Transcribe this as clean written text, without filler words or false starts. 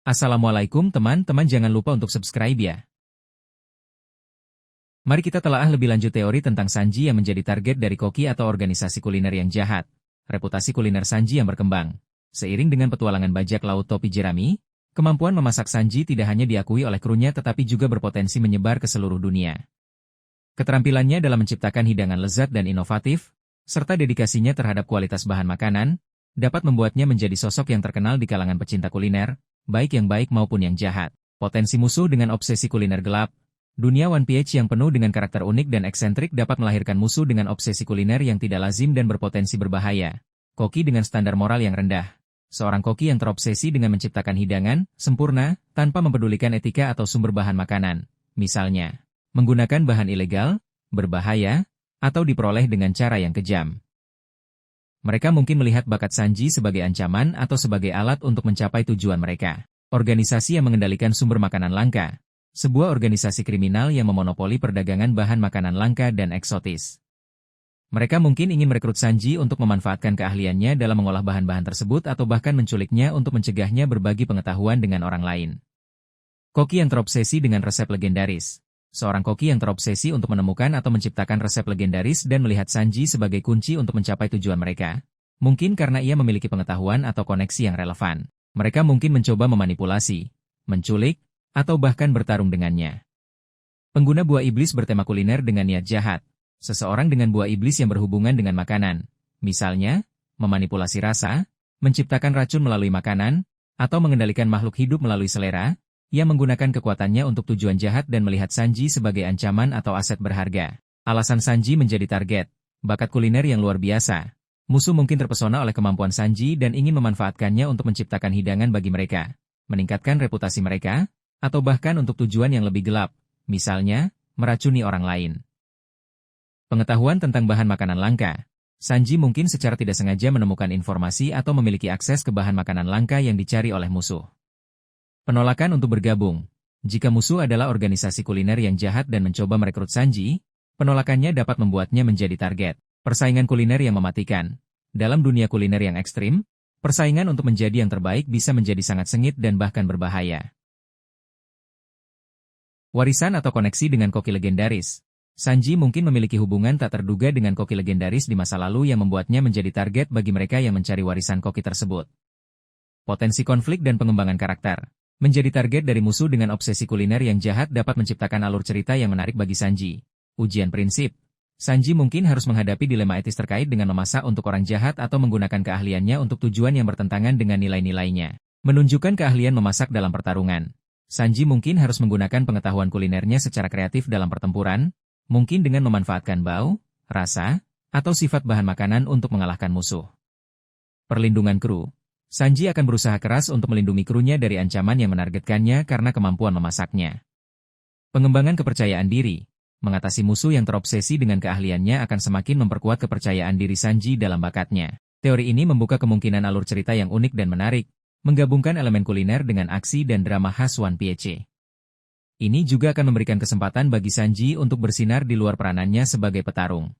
Assalamualaikum teman-teman, jangan lupa untuk subscribe ya. Mari kita telaah lebih lanjut teori tentang Sanji yang menjadi target dari koki atau organisasi kuliner yang jahat. Reputasi kuliner Sanji yang berkembang. Seiring dengan petualangan bajak laut topi jerami, kemampuan memasak Sanji tidak hanya diakui oleh krunya tetapi juga berpotensi menyebar ke seluruh dunia. Keterampilannya dalam menciptakan hidangan lezat dan inovatif, serta dedikasinya terhadap kualitas bahan makanan, dapat membuatnya menjadi sosok yang terkenal di kalangan pecinta kuliner, baik yang baik maupun yang jahat. Potensi musuh dengan obsesi kuliner gelap. Dunia One Piece yang penuh dengan karakter unik dan eksentrik dapat melahirkan musuh dengan obsesi kuliner yang tidak lazim dan berpotensi berbahaya. Koki dengan standar moral yang rendah. Seorang koki yang terobsesi dengan menciptakan hidangan sempurna tanpa mempedulikan etika atau sumber bahan makanan. Misalnya, menggunakan bahan ilegal, berbahaya, atau diperoleh dengan cara yang kejam. Mereka mungkin melihat bakat Sanji sebagai ancaman atau sebagai alat untuk mencapai tujuan mereka. Organisasi yang mengendalikan sumber makanan langka. Sebuah organisasi kriminal yang memonopoli perdagangan bahan makanan langka dan eksotis. Mereka mungkin ingin merekrut Sanji untuk memanfaatkan keahliannya dalam mengolah bahan-bahan tersebut atau bahkan menculiknya untuk mencegahnya berbagi pengetahuan dengan orang lain. Koki yang terobsesi dengan resep legendaris. Seorang koki yang terobsesi untuk menemukan atau menciptakan resep legendaris dan melihat Sanji sebagai kunci untuk mencapai tujuan mereka. Mungkin karena ia memiliki pengetahuan atau koneksi yang relevan. Mereka mungkin mencoba memanipulasi, menculik, atau bahkan bertarung dengannya. Pengguna buah iblis bertema kuliner dengan niat jahat. Seseorang dengan buah iblis yang berhubungan dengan makanan. Misalnya, memanipulasi rasa, menciptakan racun melalui makanan, atau mengendalikan makhluk hidup melalui selera, yang menggunakan kekuatannya untuk tujuan jahat dan melihat Sanji sebagai ancaman atau aset berharga. Alasan Sanji menjadi target. Bakat kuliner yang luar biasa. Musuh mungkin terpesona oleh kemampuan Sanji dan ingin memanfaatkannya untuk menciptakan hidangan bagi mereka, meningkatkan reputasi mereka, atau bahkan untuk tujuan yang lebih gelap, misalnya, meracuni orang lain. Pengetahuan tentang bahan makanan langka. Sanji mungkin secara tidak sengaja menemukan informasi atau memiliki akses ke bahan makanan langka yang dicari oleh musuh. Penolakan untuk bergabung. Jika musuh adalah organisasi kuliner yang jahat dan mencoba merekrut Sanji, penolakannya dapat membuatnya menjadi target. Persaingan kuliner yang mematikan. Dalam dunia kuliner yang ekstrim, persaingan untuk menjadi yang terbaik bisa menjadi sangat sengit dan bahkan berbahaya. Warisan atau koneksi dengan koki legendaris. Sanji mungkin memiliki hubungan tak terduga dengan koki legendaris di masa lalu yang membuatnya menjadi target bagi mereka yang mencari warisan koki tersebut. Potensi konflik dan pengembangan karakter. Menjadi target dari musuh dengan obsesi kuliner yang jahat dapat menciptakan alur cerita yang menarik bagi Sanji. Ujian prinsip. Sanji mungkin harus menghadapi dilema etis terkait dengan memasak untuk orang jahat atau menggunakan keahliannya untuk tujuan yang bertentangan dengan nilai-nilainya. Menunjukkan keahlian memasak dalam pertarungan. Sanji mungkin harus menggunakan pengetahuan kulinernya secara kreatif dalam pertempuran, mungkin dengan memanfaatkan bau, rasa, atau sifat bahan makanan untuk mengalahkan musuh. Perlindungan kru. Sanji akan berusaha keras untuk melindungi krunya dari ancaman yang menargetkannya karena kemampuan memasaknya. Pengembangan kepercayaan diri. Mengatasi musuh yang terobsesi dengan keahliannya akan semakin memperkuat kepercayaan diri Sanji dalam bakatnya. Teori ini membuka kemungkinan alur cerita yang unik dan menarik, menggabungkan elemen kuliner dengan aksi dan drama khas One Piece. Ini juga akan memberikan kesempatan bagi Sanji untuk bersinar di luar peranannya sebagai petarung.